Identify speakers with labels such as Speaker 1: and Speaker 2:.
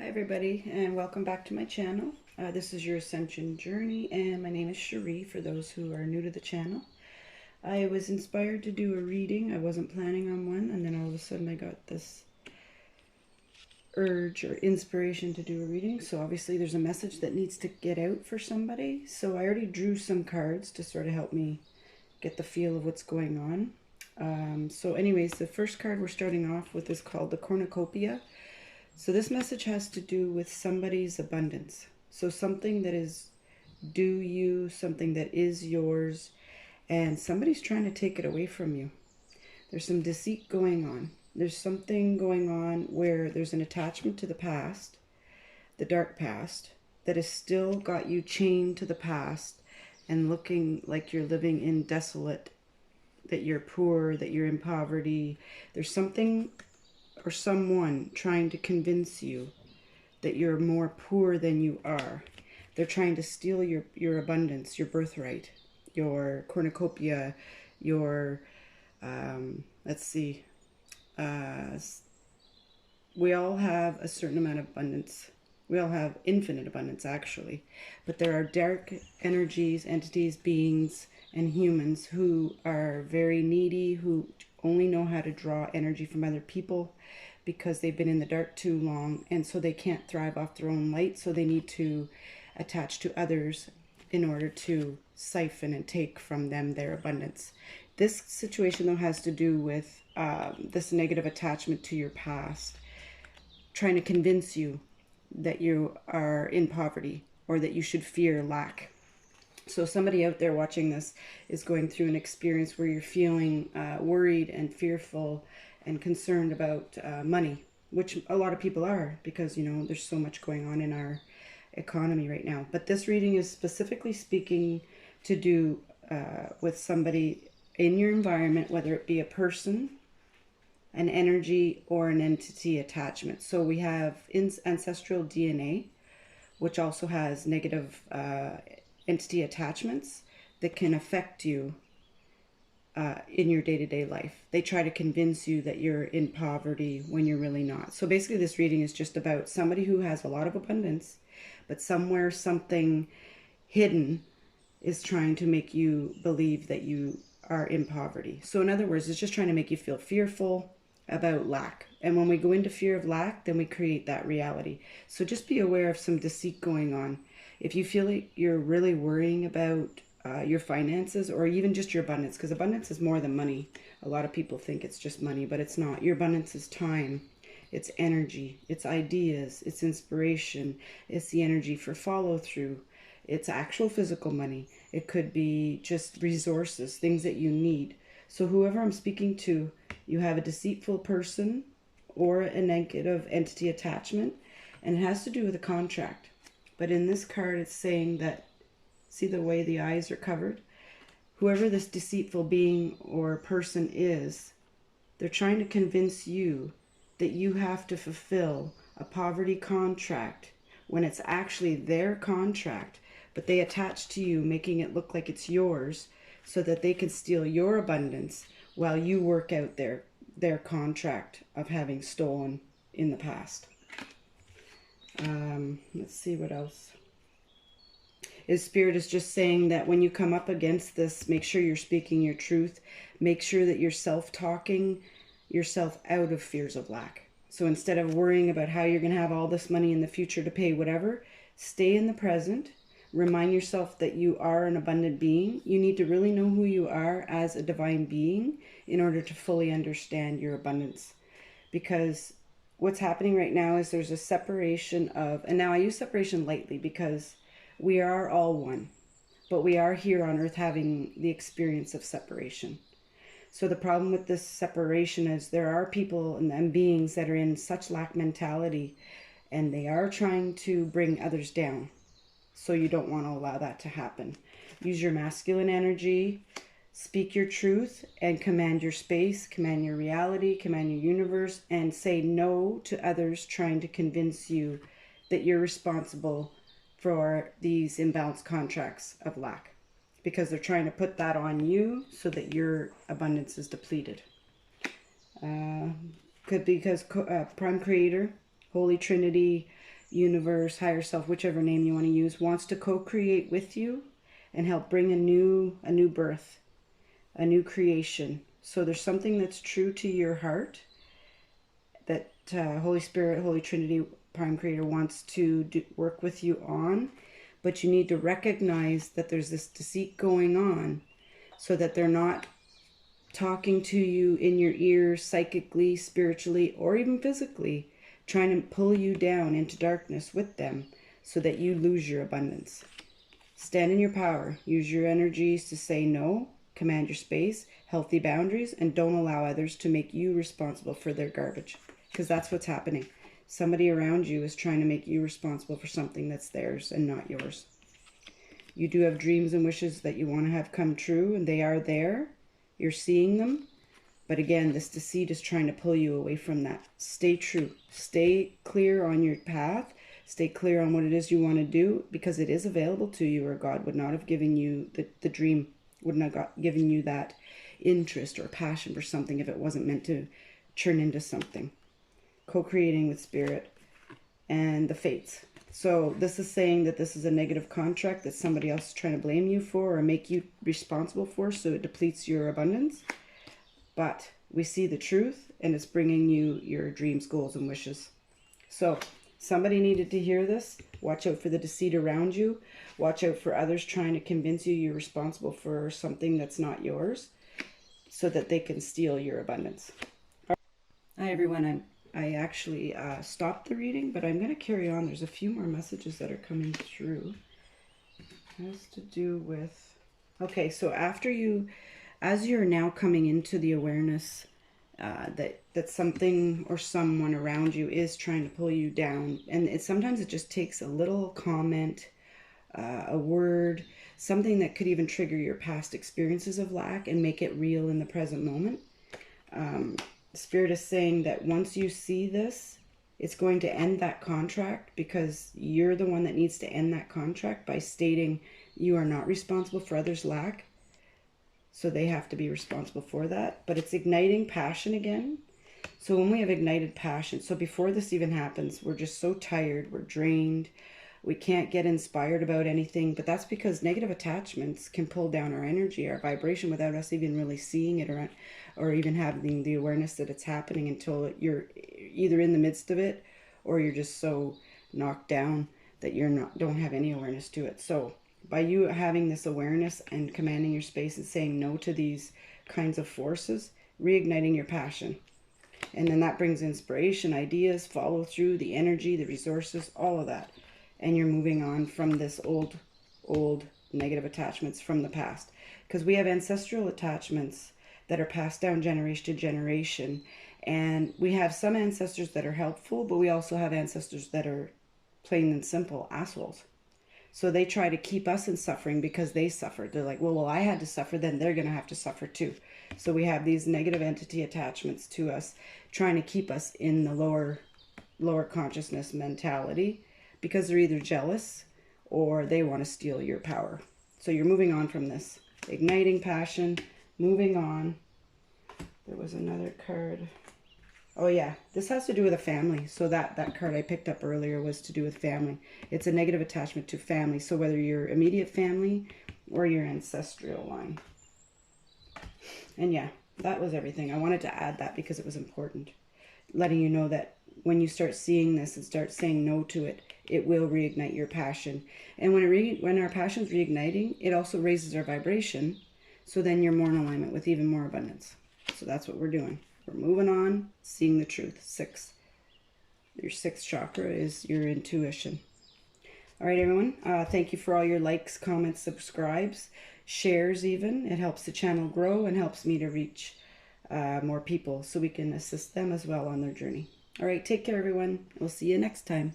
Speaker 1: Hi everybody, and welcome back to my channel. This is your Ascension journey, and my name is Cherie for those who are new to the channel. I was inspired to do a reading. I wasn't planning on one, and then all of a sudden I got this urge or inspiration to do a reading. So obviously there's a message that needs to get out for somebody. So I already drew some cards to sort of help me get the feel of what's going on. So anyways, the first card we're starting off with is called the Cornucopia. So this message has to do with somebody's abundance. So something that is due you, something that is yours, and somebody's trying to take it away from you. There's some deceit going on. There's something going on where there's an attachment to the past, the dark past, that has still got you chained to the past and looking like you're living in desolate, that you're poor, that you're in poverty. There's something or someone trying to convince you that you're more poor than you are. They're trying to steal your abundance, your birthright, your cornucopia, your, let's see, we all have a certain amount of abundance. We all have infinite abundance, actually. But there are dark energies, entities, beings, and humans who are very needy, who only know how to draw energy from other people because they've been in the dark too long, and so they can't thrive off their own light, so they need to attach to others in order to siphon and take from them their abundance. This situation, though, has to do with this negative attachment to your past, trying to convince you that you are in poverty or that you should fear lack. So somebody out there watching this is going through an experience where you're feeling worried and fearful and concerned about money, which a lot of people are because, you know, there's so much going on in our economy right now. But this reading is specifically speaking to do with somebody in your environment, whether it be a person, an energy, or an entity attachment. So we have ancestral DNA, which also has negative entity attachments that can affect you in your day-to-day life. They try to convince you that you're in poverty when you're really not. So basically this reading is just about somebody who has a lot of abundance, but somewhere something hidden is trying to make you believe that you are in poverty. So in other words, it's just trying to make you feel fearful about lack. And when we go into fear of lack, then we create that reality. So just be aware of some deceit going on. If you feel like you're really worrying about your finances or even just your abundance, because abundance is more than money. A lot of people think it's just money, but it's not. Your abundance is time, it's energy, it's ideas, it's inspiration, it's the energy for follow through, it's actual physical money. It could be just resources, things that you need. So whoever I'm speaking to, you have a deceitful person or a negative entity attachment, and it has to do with a contract. But in this card, it's saying that, see the way the eyes are covered? Whoever this deceitful being or person is, they're trying to convince you that you have to fulfill a poverty contract when it's actually their contract, but they attach to you, making it look like it's yours so that they can steal your abundance while you work out their contract of having stolen in the past. Let's see what else. His spirit is just saying that when you come up against this, make sure you're speaking your truth. Make sure that you're self-talking yourself out of fears of lack. So instead of worrying about how you're going to have all this money in the future to pay whatever, stay in the present. Remind yourself that you are an abundant being. You need to really know who you are as a divine being in order to fully understand your abundance. Because what's happening right now is there's a separation of, and now I use separation lightly because we are all one, but we are here on earth having the experience of separation. So the problem with this separation is there are people and beings that are in such lack mentality, and they are trying to bring others down. So you don't want to allow that to happen. Use your masculine energy, speak your truth, and command your space, command your reality, command your universe, and say no to others trying to convince you that you're responsible for these imbalanced contracts of lack, because they're trying to put that on you so that your abundance is depleted. Could be because Prime Creator, Holy Trinity, universe, higher self, whichever name you want to use, wants to co-create with you and help bring a new birth, a new creation. So there's something that's true to your heart that Holy Spirit, Holy Trinity, Prime Creator wants to work with you on, but you need to recognize that there's this deceit going on so that they're not talking to you in your ear psychically, spiritually, or even physically, trying to pull you down into darkness with them so that you lose your abundance. Stand in your power. Use your energies to say no, command your space, healthy boundaries, and don't allow others to make you responsible for their garbage. Because that's what's happening. Somebody around you is trying to make you responsible for something that's theirs and not yours. You do have dreams and wishes that you want to have come true, and they are there. You're seeing them. But again, this deceit is trying to pull you away from that. Stay true. Stay clear on your path. Stay clear on what it is you want to do, because it is available to you, or God would not have given you the dream, would not have given you that interest or passion for something if it wasn't meant to turn into something. Co-creating with spirit and the fates. So this is saying that this is a negative contract that somebody else is trying to blame you for or make you responsible for, so it depletes your abundance. But we see the truth, and it's bringing you your dreams, goals, and wishes. So somebody needed to hear this. Watch out for the deceit around you. Watch out for others trying to convince you you're responsible for something that's not yours, so that they can steal your abundance. Hi everyone, I actually stopped the reading, but I'm going to carry on. There's a few more messages that are coming through. It has to do with... Okay, so as you're now coming into the awareness that something or someone around you is trying to pull you down, and sometimes it just takes a little comment, a word, something that could even trigger your past experiences of lack and make it real in the present moment. Spirit is saying that once you see this, it's going to end that contract, because you're the one that needs to end that contract by stating you are not responsible for others' lack. So they have to be responsible for that. But it's igniting passion again. So when we have ignited passion, so before this even happens, we're just so tired, we're drained, we can't get inspired about anything. But that's because negative attachments can pull down our energy, our vibration, without us even really seeing it or even having the awareness that it's happening, until you're either in the midst of it or you're just so knocked down that don't have any awareness to it. So by you having this awareness and commanding your space and saying no to these kinds of forces, reigniting your passion. And then that brings inspiration, ideas, follow through, the energy, the resources, all of that. And you're moving on from this old negative attachments from the past. Because we have ancestral attachments that are passed down generation to generation. And we have some ancestors that are helpful, but we also have ancestors that are plain and simple assholes. So they try to keep us in suffering because they suffered. They're like, well, I had to suffer, then they're going to have to suffer too. So we have these negative entity attachments to us, trying to keep us in the lower consciousness mentality, because they're either jealous or they want to steal your power. So you're moving on from this. Igniting passion, moving on. There was another card. Oh yeah, this has to do with a family. So that card I picked up earlier was to do with family. It's a negative attachment to family. So whether your immediate family or your ancestral line. And yeah, that was everything. I wanted to add that because it was important. Letting you know that when you start seeing this and start saying no to it, it will reignite your passion. And when our passion's reigniting, it also raises our vibration. So then you're more in alignment with even more abundance. So that's what we're doing. We're moving on, seeing the truth. 6. Your 6th chakra is your intuition. All right, everyone. Thank you for all your likes, comments, subscribes, shares even. It helps the channel grow and helps me to reach more people so we can assist them as well on their journey. All right, take care, everyone. We'll see you next time.